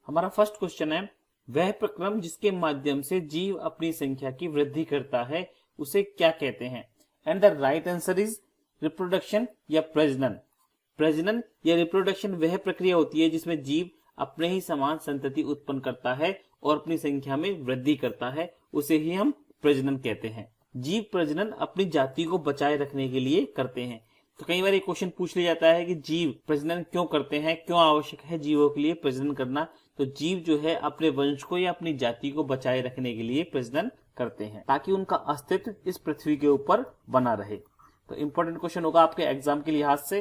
हमारा first question है, वह प्रक्रम जिसके माध्यम से जीव अपनी संख्या की वृद्धि करता है उसे क्या कहते हैं? And the right answer is reproduction या प्रजनन। प्रजनन या रिप्रोडक्शन वह प्रक्रिया होती है जिसमें जीव अपने ही समान संतति उत्पन्न करता है और अपनी संख्या में वृद्धि करता है, उसे ही हम प्रजनन कहते हैं। जीव प्रजनन अपनी जाति को बचाए रखने के लिए करते हैं। तो कई बार ये क्वेश्चन पूछ लिया जाता है कि जीव प्रजनन क्यों करते हैं, क्यों आवश्यक है जीवों के लिए प्रजनन करना? तो जीव जो है अपने वंश को या अपनी जाति को बचाए रखने के लिए प्रजनन करते हैं ताकि उनका अस्तित्व इस पृथ्वी के ऊपर बना रहे। तो इंपॉर्टेंट क्वेश्चन होगा आपके एग्जाम के लिहाज से।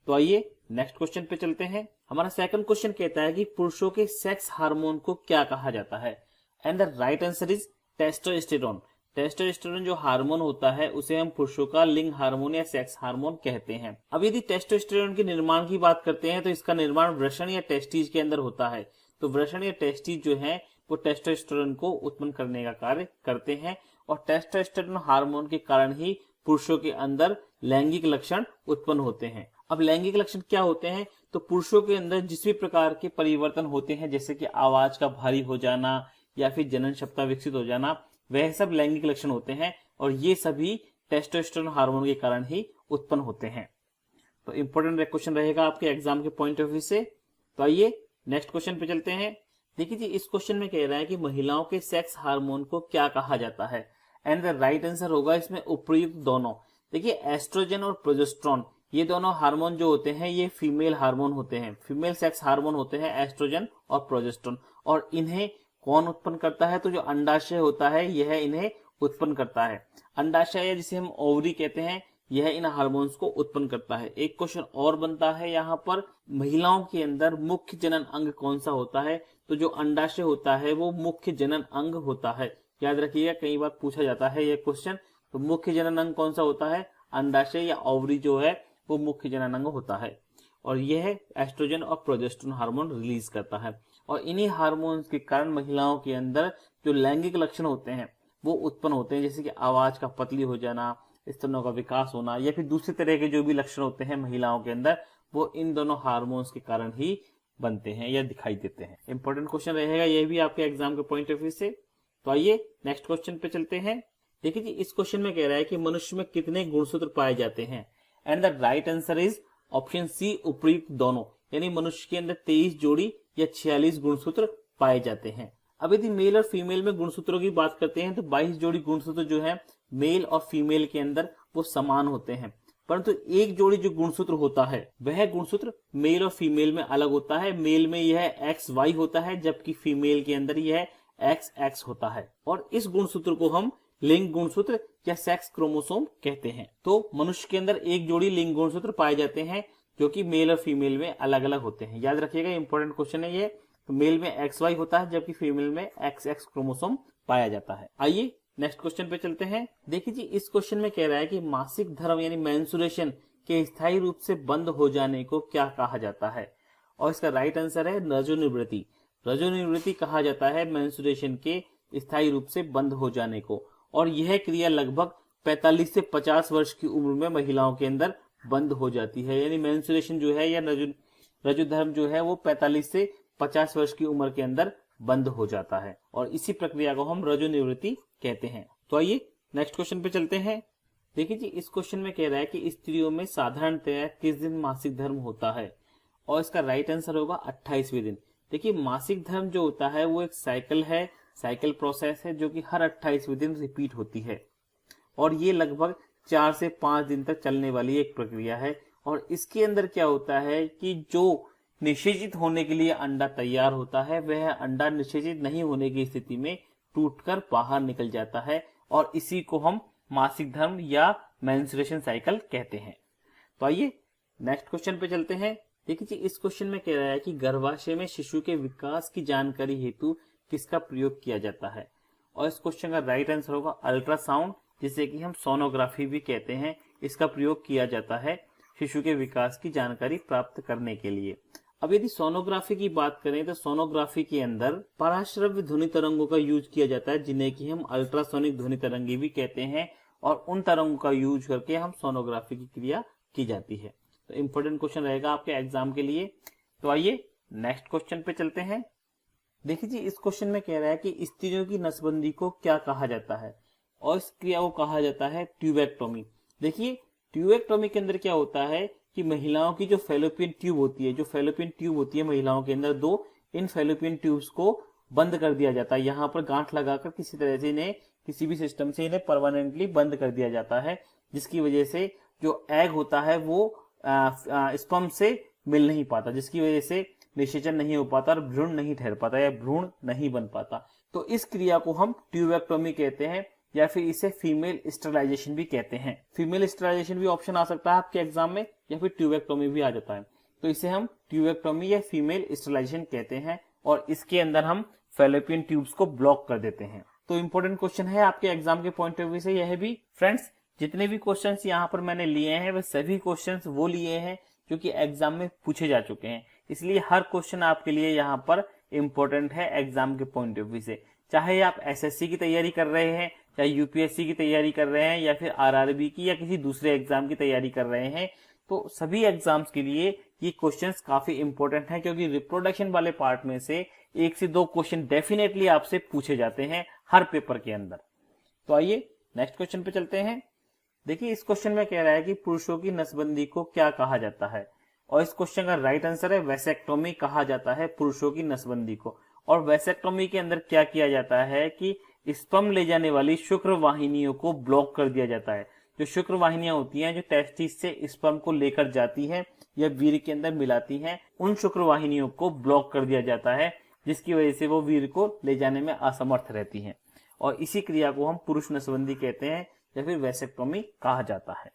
तो आइए नेक्स्ट क्वेश्चन पे चलते हैं। हमारा सेकंड क्वेश्चन कहता है कि पुरुषों के सेक्स हार्मोन को क्या कहा जाता है? And the right answer is testosterone. Testosterone जो हार्मोन होता है उसे हम पुरुषों का लिंग हार्मोन या सेक्स हार्मोन कहते हैं। अब यदि टेस्टोस्टेरोन के निर्माण की बात करते हैं तो इसका निर्माण वृषण या टेस्टिज के अंदर होता है। तो वृषण या टेस्टिज जो है वो टेस्टोस्टेरोन को उत्पन्न करने का कार्य करते हैं और टेस्टोस्टेरोन हार्मोन के कारण ही पुरुषों के अंदर लैंगिक लक्षण उत्पन्न होते हैं। अब लैंगिक लक्षण क्या होते हैं? तो पुरुषों के अंदर जिस भी प्रकार के परिवर्तन होते हैं, जैसे कि आवाज का भारी हो जाना या फिर जनन क्षमता विकसित हो जाना, वह सब लैंगिक लक्षण होते हैं और ये सभी टेस्टोस्टेरोन हार्मोन के कारण ही उत्पन्न होते हैं। तो इंपॉर्टेंट क्वेश्चन रहेगा आपके एग्जाम के पॉइंट ऑफ व्यू से। तो आइए नेक्स्ट क्वेश्चन पे चलते हैं। देखिए जी, इस क्वेश्चन में कह रहा है कि महिलाओं के सेक्स हार्मोन को क्या कहा जाता है? एंड द राइट आंसर होगा इसमें उपयुक्त दोनों। देखिए, एस्ट्रोजन और प्रोजेस्टेरोन ये दोनों हार्मोन जो होते हैं ये फीमेल हार्मोन होते हैं, फीमेल सेक्स हार्मोन होते हैं एस्ट्रोजन और प्रोजेस्टेरोन। और इन्हें कौन उत्पन्न करता है? तो जो अंडाशय होता है यह इन्हें उत्पन्न करता है। अंडाशय जिसे हम ओवरी कहते हैं यह इन हार्मोन्स को उत्पन्न करता है। एक क्वेश्चन और बनता है यहाँ पर, महिलाओं के अंदर मुख्य जनन अंग कौन सा होता है? तो जो अंडाशय होता है वो मुख्य जनन अंग होता है। याद रखिएगा, कई बार पूछा जाता है यह क्वेश्चन। तो मुख्य जनन अंग कौन सा होता है? अंडाशय या ओवरी जो है वो मुख्य जनन अंग होता है और यह एस्ट्रोजन और प्रोजेस्टेरोन हार्मोन रिलीज करता है। और इन्हीं हार्मोन्स के कारण महिलाओं के अंदर जो लैंगिक लक्षण होते हैं वो उत्पन्न होते हैं, जैसे कि आवाज का पतली हो जाना, स्तनों का विकास होना या फिर दूसरे तरह के जो भी लक्षण होते हैं महिलाओं के अंदर, वो इन दोनों हार्मोन्स के कारण ही बनते हैं या दिखाई देते हैं। इंपॉर्टेंट क्वेश्चन रहेगा यह भी आपके एग्जाम के पॉइंट ऑफ व्यू से। तो आइए नेक्स्ट क्वेश्चन पे चलते हैं। देखिए जी, इस क्वेश्चन में कह रहा है कि मनुष्य में कितने गुणसूत्र पाए जाते हैं? And the right answer is option C, उपयुक्त दोनों। यानी मनुष्य के अंदर 23 जोड़ी या 46 गुणसूत्र पाए जाते हैं। अब यदि मेल और फीमेल में गुणसूत्रों की बात करते हैं तो 22 जोड़ी गुणसूत्र जो है मेल और फीमेल के अंदर वो समान होते हैं, परंतु एक जोड़ी जो गुणसूत्र होता है वह गुणसूत्र मेल और फीमेल में अलग होता है। मेल में यह XY होता है जबकि फीमेल के अंदर यह XX होता है और इस गुणसूत्र को हम लिंग गुणसूत्र या सेक्स क्रोमोसोम कहते हैं। तो मनुष्य के अंदर एक जोड़ी लिंग गुणसूत्र पाए जाते हैं जो कि मेल और फीमेल में अलग अलग होते हैं। याद रखिएगा, इंपॉर्टेंट क्वेश्चन है ये। तो मेल में XY होता है जबकि फीमेल में XX क्रोमोसोम पाया जाता है। आइए नेक्स्ट क्वेश्चन पे चलते हैं। देखिए जी, इस क्वेश्चन में कह रहा है कि मासिक धर्म यानी मेंस्ट्रुएशन के स्थायी रूप से बंद हो जाने को क्या कहा जाता है? और इसका राइट आंसर है रजोनिवृत्ति। रजोनिवृत्ति कहा जाता है मेंस्ट्रुएशन के स्थायी रूप से बंद हो जाने को और यह क्रिया लगभग 45 से 50 वर्ष की उम्र में महिलाओं के अंदर बंद हो जाती है। यानी मेंस्ट्रुएशन जो है या रजोधर्म जो है वो 45 से 50 वर्ष की उम्र के अंदर बंद हो जाता है और इसी प्रक्रिया को हम रजोनिवृत्ति कहते हैं। तो आइए नेक्स्ट क्वेश्चन पे चलते हैं। देखिए जी, इस क्वेश्चन में कह रहा है कि स्त्रियों में साधारणतया किस दिन मासिक धर्म होता है? और इसका राइट आंसर होगा 28वें दिन। देखिए, मासिक धर्म जो होता है वो एक साइकिल है, साइकिल प्रोसेस है जो कि हर 28वें दिन रिपीट होती है और ये लगभग 4 से 5 दिन तक चलने वाली एक प्रक्रिया है। और इसके अंदर क्या होता है कि जो निषेचित होने के लिए अंडा तैयार होता है वह अंडा निषेचित नहीं होने की स्थिति में टूटकर बाहर निकल जाता है और इसी को हम मासिक धर्म या मेंस्ट्रुएशन साइकिल कहते हैं। तो आइए नेक्स्ट क्वेश्चन पे चलते हैं। देखिए जी, इस क्वेश्चन में कह रहा है कि गर्भाशय में शिशु के विकास की जानकारी हेतु किसका प्रयोग किया जाता है? और इस क्वेश्चन का राइट आंसर होगा अल्ट्रासाउंड, जिसे कि हम सोनोग्राफी भी कहते हैं। इसका प्रयोग किया जाता है शिशु के विकास की जानकारी प्राप्त करने के लिए। अब यदि सोनोग्राफी की बात करें तो सोनोग्राफी के अंदर पराश्रव्य ध्वनि तरंगों का यूज किया जाता है जिन्हें कि हम अल्ट्रासोनिक ध्वनि तरंगे भी कहते हैं और उन तरंगों का यूज करके हम सोनोग्राफी की क्रिया की जाती है। तो इंपॉर्टेंट क्वेश्चन रहेगा आपके एग्जाम के लिए। तो आइए नेक्स्ट क्वेश्चन पे चलते हैं। देखिए जी, इस क्वेश्चन में कह रहा है कि स्त्रियों की नसबंदी को क्या कहा जाता है, और इस क्रिया को कहा जाता है ट्यूबेक्टोमी। देखिए, ट्यूबेक्टोमी के अंदर क्या होता है कि महिलाओं की जो फेलोपियन ट्यूब होती है, जो फेलोपियन ट्यूब होती है महिलाओं के अंदर दो, इन फेलोपियन ट्यूब्स को बंद कर दिया जाता है। यहाँ पर गांठ लगाकर किसी तरह से इन्हें, किसी भी सिस्टम से इन्हें परमानेंटली बंद कर दिया जाता है, जिसकी वजह से जो एग होता है वो स्पर्म से मिल नहीं पाता, जिसकी वजह से निषेचन नहीं हो पाता और भ्रूण नहीं ठहर पाता या भ्रूण नहीं बन पाता। तो इस क्रिया को हम ट्यूबेक्टोमी कहते हैं, या फिर इसे फीमेल स्टरलाइजेशन भी कहते हैं। फीमेल स्टरलाइजेशन भी ऑप्शन आ सकता है आपके एग्जाम में, या फिर ट्यूबेक्टोमी भी आ जाता है। तो इसे हम ट्यूबेक्टोमी या फीमेल स्टरलाइजेशन कहते हैं, और इसके अंदर हम फेलोपियन ट्यूब्स को ब्लॉक कर देते हैं। तो इंपॉर्टेंट क्वेश्चन है आपके एग्जाम के पॉइंट ऑफ व्यू से यह भी। फ्रेंड्स, जितने भी क्वेश्चंस यहाँ पर मैंने लिए हैं वे सभी क्वेश्चंस वो लिए हैं जो कि एग्जाम में पूछे जा चुके हैं, इसलिए हर क्वेश्चन आपके लिए यहाँ पर इंपॉर्टेंट है एग्जाम के पॉइंट ऑफ व्यू से। चाहे आप एसएससी की तैयारी कर रहे हैं, चाहे यूपीएससी की तैयारी कर रहे हैं, या फिर आरआरबी की या किसी दूसरे एग्जाम की तैयारी कर रहे हैं, तो सभी एग्जाम्स के लिए ये क्वेश्चंस काफी इंपॉर्टेंट हैं, क्योंकि रिप्रोडक्शन वाले पार्ट में से 1 से 2 क्वेश्चन डेफिनेटली आपसे पूछे जाते हैं हर पेपर के अंदर। तो आइए नेक्स्ट क्वेश्चन पे चलते हैं। देखिए, इस क्वेश्चन में कह रहा है कि पुरुषों की नसबंदी को क्या कहा जाता है, और इस क्वेश्चन का राइट आंसर है वैसेक्टोमी कहा जाता है पुरुषों की नसबंदी को। और वैसेक्टोमी के अंदर क्या किया जाता है कि स्पर्म ले जाने वाली शुक्र वाहिनियों को ब्लॉक कर दिया जाता है। जो शुक्र वाहिनियां होती हैं जो टेस्टिस से स्पर्म को लेकर जाती हैं या वीर्य के अंदर मिलाती हैं, उन शुक्र वाहिनियों को ब्लॉक कर दिया जाता है, जिसकी वजह से वो वीर्य को ले जाने में असमर्थ रहती हैं, और इसी क्रिया को हम पुरुष नसबंदी कहते हैं या फिर वैसेक्टोमी कहा जाता है।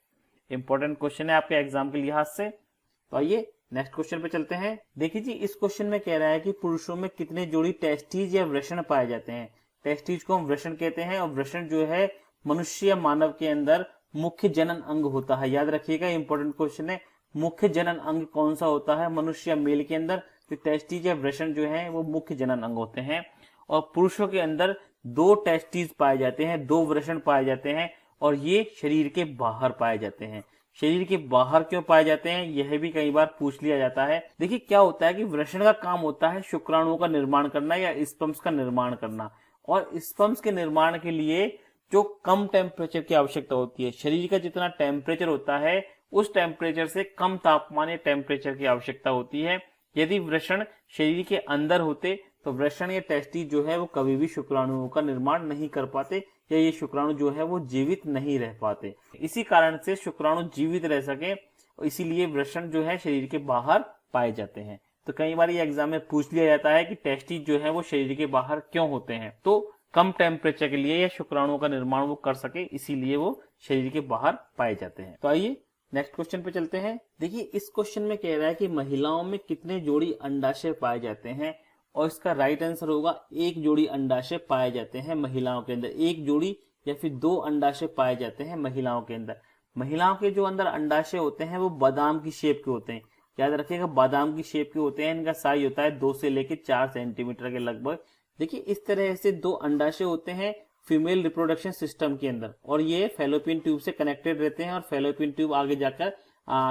इंपॉर्टेंट क्वेश्चन है आपके एग्जाम के लिहाज से। तो आइए नेक्स्ट क्वेश्चन पे चलते हैं। देखिए जी, इस क्वेश्चन में कह रहा है कि पुरुषों में कितने जोड़ी टेस्टिज या वृषण पाए जाते हैं। टेस्टिज को हम वृषण कहते हैं, और वृषण जो है मनुष्य या मानव के अंदर मुख्य जनन अंग होता है। याद रखिएगा, इंपॉर्टेंट क्वेश्चन है। मुख्य जनन अंग कौन सा होता है मनुष्य या मेल के अंदर? तो टेस्टिज या वृषण जो है वो मुख्य जनन अंग होते हैं। और पुरुषों के अंदर 2 टेस्टिज पाए जाते हैं, 2 वृषण पाए जाते हैं, और ये शरीर के बाहर पाए जाते हैं। शरीर के बाहर क्यों पाए जाते हैं, यह भी कई बार पूछ लिया जाता है। देखिए, क्या होता है कि वृषण का काम होता है शुक्राणुओं का निर्माण करना या स्पर्म्स का निर्माण करना, और स्पर्म्स के निर्माण के लिए जो कम टेम्परेचर की आवश्यकता होती है, शरीर का जितना टेम्परेचर होता है उस टेम्परेचर से कम तापमान या टेम्परेचर की आवश्यकता होती है। यदि वृषण शरीर के अंदर होते तो वृषण या टेस्टिस जो है वो कभी भी शुक्राणुओं का निर्माण नहीं कर पाते, या ये शुक्राणु जो है वो जीवित नहीं रह पाते। इसी कारण से शुक्राणु जीवित रह सके, इसीलिए वृषण जो है शरीर के बाहर पाए जाते हैं। तो कई बार ये एग्जाम में पूछ लिया जाता है कि टेस्टिस जो है वो शरीर के बाहर क्यों होते हैं, तो कम टेम्परेचर के लिए या शुक्राणुओं का निर्माण वो कर सके, इसीलिए वो शरीर के बाहर पाए जाते हैं। तो आइए नेक्स्ट क्वेश्चन पे चलते हैं। देखिए, इस क्वेश्चन में कह रहा है कि महिलाओं में कितने जोड़ी अंडाशय पाए जाते हैं, और इसका राइट आंसर होगा 1 जोड़ी अंडाशय पाए जाते हैं महिलाओं के अंदर। 1 जोड़ी या फिर 2 अंडाशय पाए जाते हैं महिलाओं के अंदर। महिलाओं के जो अंदर अंडाशय होते हैं वो बादाम की शेप के होते हैं। याद रखिएगा, बादाम की शेप के होते हैं। इनका साइज होता है 2 से लेकर 4 सेंटीमीटर के लगभग। देखिए, इस तरह से 2 अंडाशय होते हैं फीमेल रिप्रोडक्शन सिस्टम के अंदर, और ये फेलोपियन ट्यूब से कनेक्टेड रहते हैं, और फेलोपियन ट्यूब आगे जाकर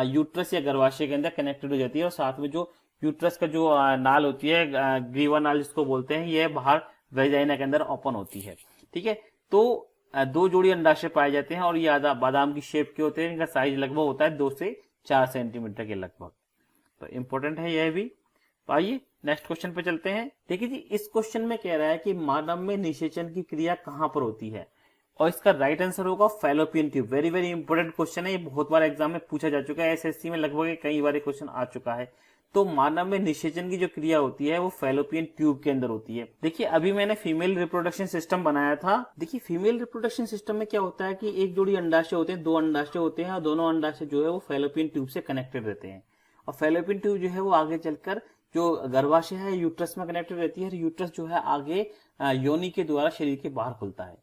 यूट्रस या गर्भाशय के अंदर कनेक्टेड हो जाती है, और साथ में जो यूट्रस का जो नाल होती है, ग्रीवा नाल जिसको बोलते हैं, ये बाहर वेजाइना के अंदर ओपन होती है। ठीक है, तो 2 जोड़ी अंडाशय पाए जाते हैं, और ये बादाम की शेप के होते हैं। इनका साइज लगभग होता है 2 से 4 सेंटीमीटर के लगभग। तो इंपॉर्टेंट है यह भी। तो आइए नेक्स्ट क्वेश्चन पे चलते हैं। देखिए जी, इस क्वेश्चन में कह रहा है कि मानव में निषेचन की क्रिया कहां पर होती है, और इसका राइट आंसर होगा fallopian tube. Very very important question है, ये बहुत बार एग्जाम में पूछा जा चुका है। एसएससी में लगभग कई बार क्वेश्चन आ चुका है। तो मानव में निषेचन की जो क्रिया होती है वो फेलोपियन ट्यूब के अंदर होती है। देखिए, अभी मैंने फीमेल रिप्रोडक्शन सिस्टम बनाया था। देखिए, फीमेल रिप्रोडक्शन सिस्टम में क्या होता है कि 1 जोड़ी अंडाशय होते हैं, 2 अंडाशय होते हैं, और दोनों अंडाशय जो है वो फेलोपियन ट्यूब से कनेक्टेड रहते हैं। और फेलोपियन ट्यूब जो है वो आगे चलकर जो गर्भाशय है यूट्रस में कनेक्टेड रहती है, और यूट्रस जो है आगे योनि के द्वारा शरीर के बाहर खुलता है।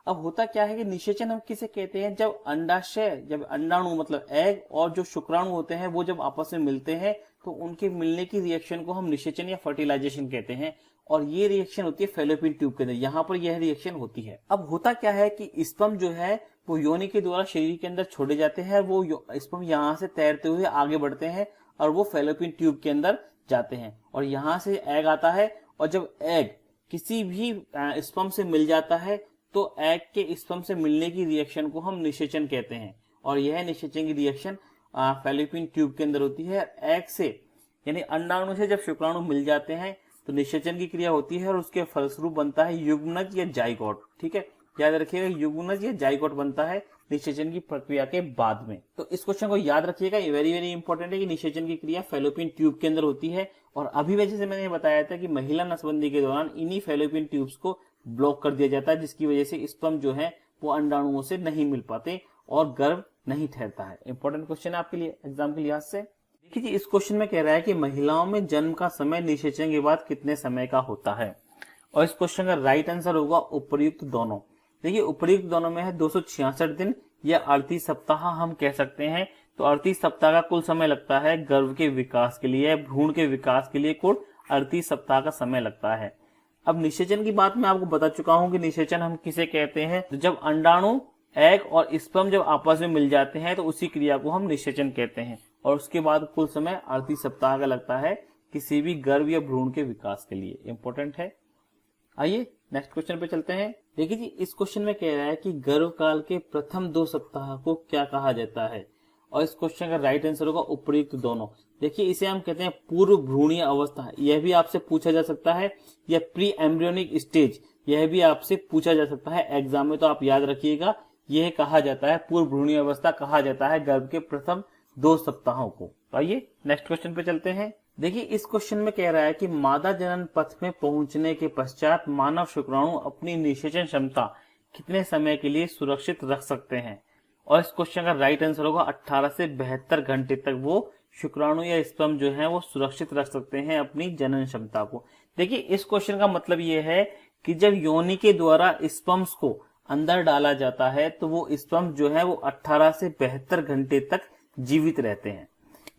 अब होता क्या है कि निषेचन हम किसे कहते हैं, जब अंडाशय, जब अंडाणु मतलब एग और जो शुक्राणु होते हैं वो जब आपस में मिलते हैं तो उनके मिलने की रिएक्शन को हम निषेचन या फर्टिलाइजेशन कहते हैं, और ये रिएक्शन होती है फेलोपियन ट्यूब के अंदर। यहाँ पर यह रिएक्शन होती है। अब होता क्या है कि स्पर्म जो है वो योनि के द्वारा शरीर के अंदर छोड़े जाते हैं, वो स्पर्म यहाँ से तैरते हुए आगे बढ़ते हैं और वो फेलोपियन ट्यूब के अंदर जाते हैं, और यहाँ से एग आता है और जब एग किसी भी स्पर्म से मिल जाता है तो एग के स्पर्म से मिलने की रिएक्शन को हम निषेचन कहते हैं। और यह निषेचन की रिएक्शन फैलोपियन ट्यूब के अंदर होती है। एग से यानी अंडाणु से जब शुक्राणु मिल जाते हैं तो निषेचन की क्रिया होती है और उसके फलस्वरूप बनता है युग्मनज या जाइगोट। ठीक है, याद रखिएगा, युग्मनज या जाइगोट बनता है निषेचन की प्रक्रिया के बाद में। तो इस क्वेश्चन को याद रखिएगा, ये वेरी वेरी इंपॉर्टेंट है कि निषेचन की क्रिया फैलोपियन ट्यूब के अंदर होती है। और अभी वजह से मैंने बताया था कि महिला नसबंदी के दौरान इन्हीं फैलोपियन ट्यूब्स को ब्लॉक कर दिया जाता है, जिसकी वजह से स्पर्म जो है वो अंडाणुओं से नहीं मिल पाते और गर्भ नहीं ठहरता है। इंपॉर्टेंट क्वेश्चन है आपके लिए एग्जाम के लिहाज से। देखिए जी, इस क्वेश्चन में कह रहा है कि महिलाओं में जन्म का समय निषेचन के बाद कितने समय का होता है, और इस क्वेश्चन का राइट आंसर होगा उपर्युक्त दोनों। देखिए, उपर्युक्त दोनों में है 266 दिन या 38 सप्ताह हम कह सकते हैं। तो 38 सप्ताह का कुल समय लगता है गर्भ के विकास के लिए, भ्रूण के विकास के लिए कुल 38 सप्ताह का समय लगता है। अब निषेचन की बात मैं आपको बता चुका हूं कि निषेचन हम किसे कहते हैं। तो जब अंडाणु, एग और स्पर्म जब आपस में मिल जाते हैं तो उसी क्रिया को हम निषेचन कहते हैं। और उसके बाद कुल समय 38 सप्ताह का लगता है किसी भी गर्भ या भ्रूण के विकास के लिए। इंपॉर्टेंट है। आइए नेक्स्ट क्वेश्चन पे चलते हैं। देखिए जी, इस क्वेश्चन में कह रहा है कि गर्भकाल के प्रथम 2 सप्ताह को क्या कहा जाता है, और इस क्वेश्चन का राइट आंसर होगा उपर्युक्त दोनों। देखिए, इसे हम कहते हैं पूर्व भ्रूणीय अवस्था, यह भी आपसे पूछा जा सकता है, या प्री एम्ब्रियोनिक स्टेज, यह भी आपसे पूछा जा सकता है एग्जाम में। तो आप याद रखिएगा, यह कहा जाता है पूर्व भ्रूणीय अवस्था कहा जाता है गर्भ के प्रथम 2 सप्ताहों को। तो आइए नेक्स्ट क्वेश्चन पे चलते हैं। देखिए, इस क्वेश्चन में कह रहा है कि मादा जनन पथ में पहुंचने के पश्चात मानव शुक्राणु अपनी निषेचन क्षमता कितने समय के लिए सुरक्षित रख सकते हैं, और इस क्वेश्चन का राइट आंसर होगा 18 से 72 घंटे तक वो शुक्राणु या स्पर्म जो है वो सुरक्षित रख सकते हैं अपनी जनन क्षमता को। देखिए, इस क्वेश्चन का मतलब ये है कि जब योनि के द्वारा स्पर्म्स को अंदर डाला जाता है तो वो स्पर्म जो है वो 18 से 72 घंटे तक जीवित रहते हैं।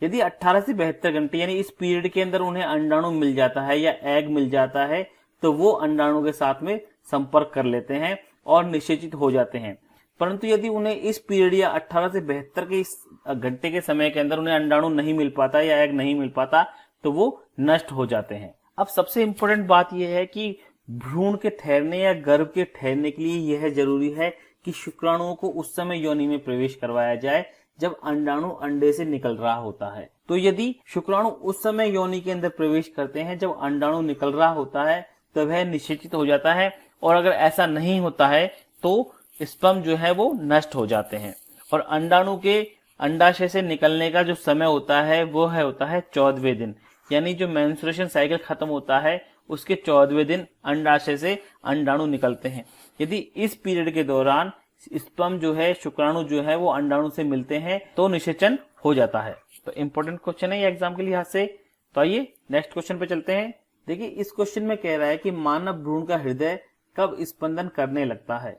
यदि 18 से 72 घंटे यानी इस पीरियड के अंदर उन्हें अंडाणु मिल जाता है या एग मिल जाता है तो वो अंडाणु के साथ में संपर्क कर लेते हैं और निषेचित हो जाते हैं। परंतु यदि उन्हें इस पीरियड या 18 से 72 के घंटे के समय के अंदर उन्हें अंडाणु नहीं मिल पाता या एग नहीं मिल पाता तो वो नष्ट हो जाते हैं। अब सबसे इंपॉर्टेंट बात यह है कि भ्रूण के ठहरने या गर्भ के ठहरने के लिए यह जरूरी है कि शुक्राणुओं को उस समय योनि में प्रवेश करवाया जाए जब अंडाणु अंडे से निकल रहा होता है। तो यदि शुक्राणु उस समय योनि के अंदर प्रवेश करते हैं जब अंडाणु निकल रहा होता है तो वह निषेचित हो जाता है, और अगर ऐसा नहीं होता है तो स्पर्म जो है वो नष्ट हो जाते हैं। और अंडाणु के अंडाशय से निकलने का जो समय होता है वो होता है 14वें दिन, यानी जो मेंस्ट्रुएशन साइकिल खत्म होता है उसके 14वें दिन अंडाशय से अंडाणु निकलते हैं। यदि इस पीरियड के दौरान स्पर्म जो है, शुक्राणु जो है वो अंडाणु से मिलते हैं तो निषेचन हो जाता है। तो इंपॉर्टेंट क्वेश्चन है ये एग्जाम के लिहाज से। तो आइए नेक्स्ट क्वेश्चन पे चलते हैं। देखिए, इस क्वेश्चन में कह रहा है कि मानव भ्रूण का हृदय कब स्पंदन करने लगता है,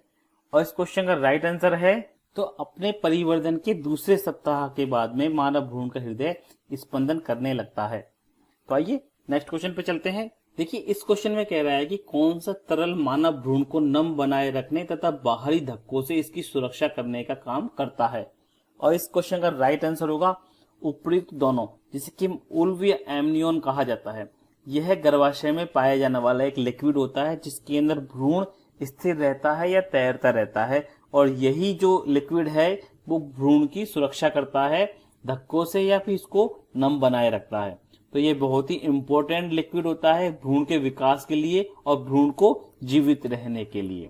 और इस क्वेश्चन का राइट आंसर है तो अपने परिवर्धन के दूसरे सप्ताह के बाद में मानव भ्रूण का हृदय स्पंदन करने लगता है। तो आइए नेक्स्ट क्वेश्चन पे चलते हैं। देखिए, इस क्वेश्चन में कह रहा है कि कौन सा तरल मानव भ्रूण को नम बनाए रखने तथा बाहरी धक्कों से इसकी सुरक्षा करने का काम करता है, और इस क्वेश्चन का राइट आंसर होगा उपयुक्त दोनों, जिसे कि उल्व या एमनियोन कहा जाता है। यह गर्भाशय में पाया जाने वाला एक लिक्विड होता है जिसके अंदर भ्रूण स्थिर रहता है या तैरता रहता है, और यही जो लिक्विड है वो भ्रूण की सुरक्षा करता है धक्कों से या फिर इसको नम बनाए रखता है। तो ये बहुत ही इंपॉर्टेंट लिक्विड होता है भ्रूण के विकास के लिए और भ्रूण को जीवित रहने के लिए।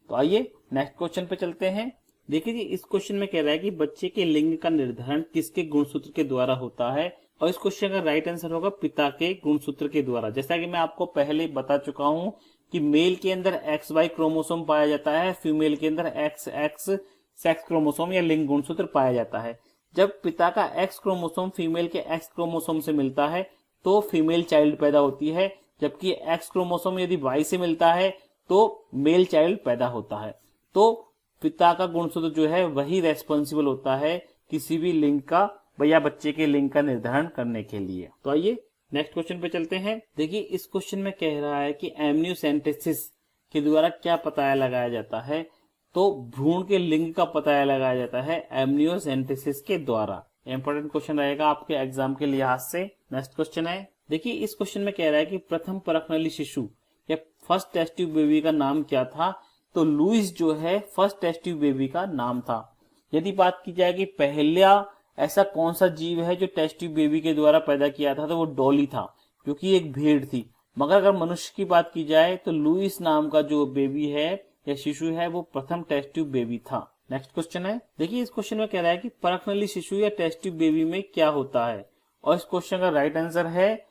तो आइए नेक्स्ट क्वेश्चन पे चलते हैं। देखिए जी, इस क्वेश्चन में कह रहा है कि बच्चे के लिंग का निर्धारण किसके गुणसूत्र के द्वारा होता है, और इस क्वेश्चन का राइट आंसर होगा पिता के गुणसूत्र के द्वारा। जैसा कि मैं आपको पहले बता चुका हूं कि मेल के अंदर XY क्रोमोसोम पाया जाता है, फीमेल के अंदर XX सेक्स क्रोमोसोम या लिंग गुणसूत्र पाया जाता है। जब पिता का X क्रोमोसोम फीमेल के X क्रोमोसोम से मिलता है तो फीमेल चाइल्ड पैदा होती है, जबकि X क्रोमोसोम यदि Y से मिलता है तो मेल चाइल्ड पैदा होता है। तो पिता का गुणसूत्र जो है वही रेस्पॉन्सिबल होता है किसी भी लिंग का या बच्चे के लिंग का निर्धारण करने के लिए। तो आइए नेक्स्ट क्वेश्चन पे चलते हैं। देखिए, इस क्वेश्चन में कह रहा है कि एमनियोसेंटेसिस के द्वारा क्या पता लगाया जाता है, तो भ्रूण के लिंग का पता लगाया जाता है एमनियोसेंटेसिस के द्वारा। इंपॉर्टेंट क्वेश्चन रहेगा आपके एग्जाम के लिहाज से। नेक्स्ट क्वेश्चन है, देखिए इस क्वेश्चन में कह रहा है कि प्रथम परखनली शिशु या फर्स्ट टेस्ट ट्यूब बेबी का नाम क्या था। तो लुईस जो है फर्स्ट टेस्ट ट्यूब बेबी का नाम था। यदि बात की जाए कि पहला ऐसा कौन सा जीव है जो टेस्ट ट्यूब बेबी के द्वारा पैदा किया था, तो वो डॉली था, जो कि एक भेड़ थी। मगर अगर मनुष्य की बात की जाए तो लुईस नाम का जो बेबी है या शिशु है वो प्रथम टेस्ट ट्यूब बेबी था। नेक्स्ट क्वेश्चन है, देखिए इस क्वेश्चन में कह रहा है कि परखनली शिशु या टेस्ट ट्यूब बेबी में क्या होता है, और इस क्वेश्चन का राइट आंसर है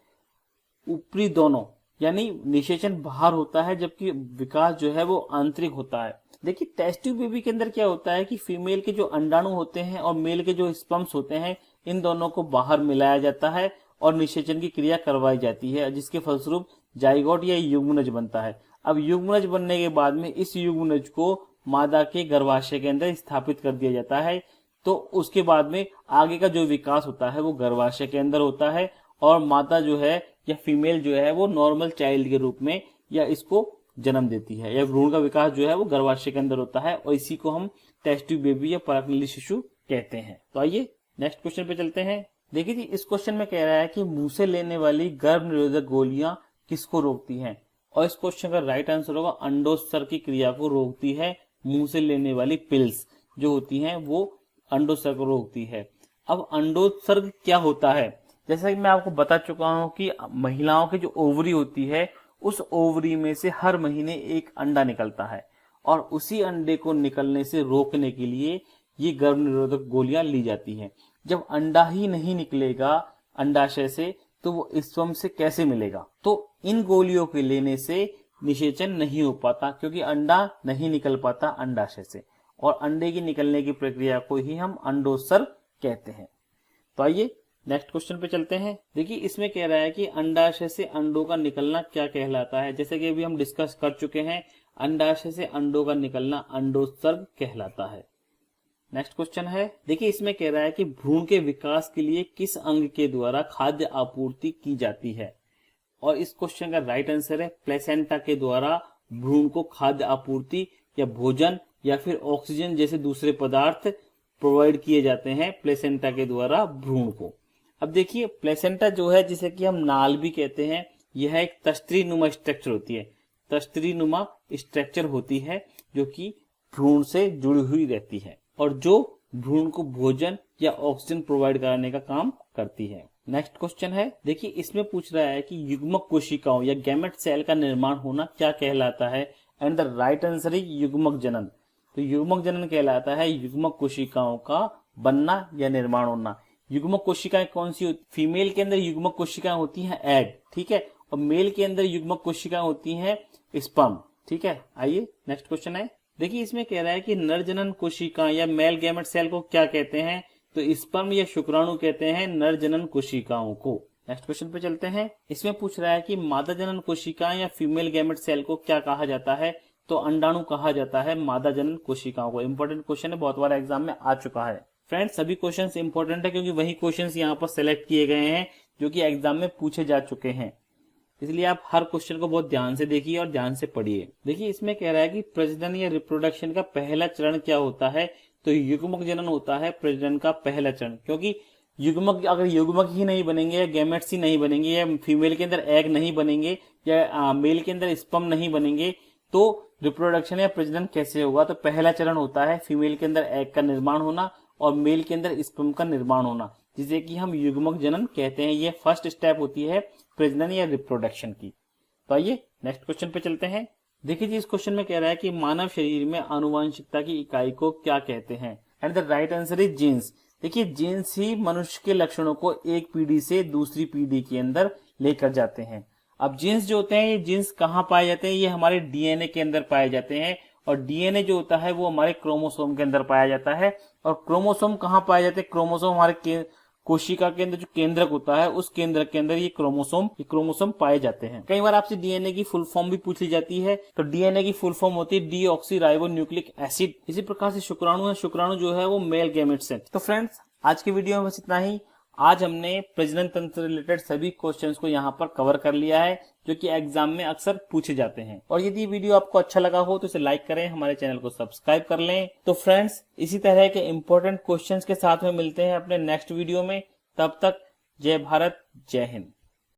ऊपरी दोनों, यानी निषेचन बाहर होता है जबकि विकास जो है वो आंतरिक होता है। देखिए टेस्ट ट्यूब बेबी के अंदर क्या होता है कि फीमेल के जो अंडाणु होते हैं और मेल के जो स्पर्म्स होते हैं, इन दोनों को बाहर मिलाया जाता है और निषेचन की क्रिया करवाई जाती है, जिसके फलस्वरूप जाइगोट या युग्मनज बनता है। अब युग्मनज बनने के बाद में इस युग्मनज को मादा के गर्भाशय के अंदर स्थापित कर दिया जाता है। तो उसके बाद में आगे का जो विकास होता है वो गर्भाशय के अंदर होता है, और माता जो है या फीमेल जो है वो नॉर्मल चाइल्ड के रूप में या इसको जन्म देती है, या भ्रूण का विकास जो है वो गर्भाशय के अंदर होता है, और इसी को हम टेस्ट ट्यूब बेबी या परखनली शिशु कहते हैं। तो आइए नेक्स्ट क्वेश्चन पे चलते हैं। देखिए जी इस क्वेश्चन में कह रहा है कि मुंह से लेने वाली गर्भ निरोधक गोलियां किसको रोकती हैं, और इस क्वेश्चन का राइट आंसर होगा अंडोत्सर्ग की क्रिया को रोकती है। मुंह से लेने वाली पिल्स जो होती हैं वो अंडोत्सर्ग को रोकती है। अब अंडोत्सर्ग क्या होता है, जैसा कि मैं आपको बता चुका हूं कि महिलाओं की जो ओवरी होती है उस ओवरी में से हर महीने एक अंडा निकलता है, और उसी अंडे को निकलने से रोकने के लिए ये गर्भ निरोधक गोलियां ली जाती हैं। जब अंडा ही नहीं निकलेगा अंडाशय से तो वो स्पर्म से कैसे मिलेगा, तो इन गोलियों के लेने से निषेचन नहीं हो पाता, क्योंकि अंडा नहीं निकल पाता अंडाशय से, और अंडे की निकलने की प्रक्रिया को ही हम अंडोत्सर्ग कहते हैं। तो आइए नेक्स्ट क्वेश्चन पे चलते हैं। देखिए इसमें कह रहा है कि अंडाशय से अंडों का निकलना क्या कहलाता है। जैसे कि अभी हम डिस्कस कर चुके हैं, अंडाशय से अंडों का निकलना अंडोत्सर्ग कहलाता है। नेक्स्ट क्वेश्चन है, देखिए इसमें कह रहा है कि भ्रूण के विकास के लिए किस अंग के द्वारा खाद्य आपूर्ति की जाती है, और इस क्वेश्चन का राइट आंसर है प्लेसेंटा के द्वारा भ्रूण को खाद्य आपूर्ति या भोजन या फिर ऑक्सीजन जैसे दूसरे पदार्थ प्रोवाइड किए जाते हैं प्लेसेंटा के द्वारा भ्रूण को। अब देखिए प्लेसेंटा जो है, जिसे कि हम नाल भी कहते हैं, यह एक तस्तरी नुमा स्ट्रक्चर होती है। तस्तरी नुमा स्ट्रक्चर होती है जो कि भ्रूण से जुड़ी हुई रहती है, और जो भ्रूण को भोजन या ऑक्सीजन प्रोवाइड कराने का काम करती है। नेक्स्ट क्वेश्चन है, देखिए इसमें पूछ रहा है कि युग्मक कोशिकाओं या गैमेट सेल का निर्माण होना क्या कहलाता है, एंड द राइट आंसर है युग्मक जनन। तो युग्मक जनन कहलाता है युग्मक कोशिकाओं का बनना या निर्माण होना। युग्मक कोशिकाएं कौन सी होती, फीमेल के अंदर युग्मक कोशिकाएं होती हैं एग, ठीक है, और मेल के अंदर युग्मक कोशिकाएं होती हैं स्पर्म, ठीक है। आइए नेक्स्ट क्वेश्चन है, देखिए इसमें कह रहा है कि नर जनन कोशिकाएं या मेल गैमेट सेल को क्या कहते हैं, तो स्पर्म या शुक्राणु कहते हैं नर जनन कोशिकाओं को। नेक्स्ट क्वेश्चन पे चलते हैं। इसमें पूछ रहा है कि मादा जनन कोशिकाएं या फीमेल गैमेट सेल को क्या कहा जाता है, तो अंडाणु कहा जाता है मादा जनन कोशिकाओं को। इंपॉर्टेंट क्वेश्चन है, बहुत बार एग्जाम में आ चुका है। फ्रेंड्स सभी क्वेश्चंस इंपॉर्टेंट है क्योंकि वही क्वेश्चंस यहाँ पर सेलेक्ट किए गए हैं जो कि एग्जाम में पूछे जा चुके हैं, इसलिए आप हर क्वेश्चन को बहुत ध्यान से देखिए और ध्यान से पढ़िए। देखिए इसमें कह रहा है कि प्रजनन या रिप्रोडक्शन का पहला चरण क्या होता है, तो युग्मक जनन होता है प्रजनन का पहला चरण, क्योंकि युग्मक अगर युग्मक ही नहीं बनेंगे या गैमेट्स ही नहीं बनेंगे या फीमेल के अंदर एग नहीं बनेंगे या मेल के अंदर स्पर्म नहीं बनेंगे तो रिप्रोडक्शन या प्रजनन कैसे होगा। तो पहला चरण होता है फीमेल के अंदर एग का निर्माण होना और मेल के अंदर स्पर्म का निर्माण होना, जिसे कि हम युग्मक जनन कहते हैं। ये फर्स्ट स्टेप होती है प्रजनन या रिप्रोडक्शन की। तो आइए नेक्स्ट क्वेश्चन पे चलते हैं। देखिए जी इस क्वेश्चन में कह रहा है कि मानव शरीर में आनुवंशिकता की इकाई को क्या कहते हैं, and the right answer is genes. देखिए जीन्स ही मनुष्य के लक्षणों को एक पीढ़ी से दूसरी पीढ़ी के अंदर लेकर जाते हैं। अब जीन्स जो होते हैं ये जीन्स कहाँ पाए जाते हैं, ये हमारे डीएनए के अंदर पाए जाते हैं, और डीएनए जो होता है वो हमारे क्रोमोसोम के अंदर पाया जाता है। और क्रोमोसोम कहाँ पाए जाते हैं, क्रोमोसोम हमारे कोशिका के अंदर जो केंद्रक होता है उस केंद्रक के अंदर ये क्रोमोसोम पाए जाते हैं। कई बार आपसे डीएनए की फुल फॉर्म भी पूछ ली जाती है, तो डीएनए की फुल फॉर्म होती है डीऑक्सीराइबोन्यूक्लिक एसिड। इसी प्रकार से शुक्राणु है, शुक्राणु जो है वो मेल गैमेट्स है। तो फ्रेंड्स आज की वीडियो में बस इतना ही। आज हमने प्रजनन तंत्र रिलेटेड सभी क्वेश्चंस को यहाँ पर कवर कर लिया है जो कि एग्जाम में अक्सर पूछे जाते हैं। और यदि वीडियो आपको अच्छा लगा हो तो इसे लाइक करें, हमारे चैनल को सब्सक्राइब कर लें। तो फ्रेंड्स इसी तरह के इंपॉर्टेंट क्वेश्चंस के साथ में मिलते हैं अपने नेक्स्ट वीडियो में। तब तक जय भारत, जय हिंद।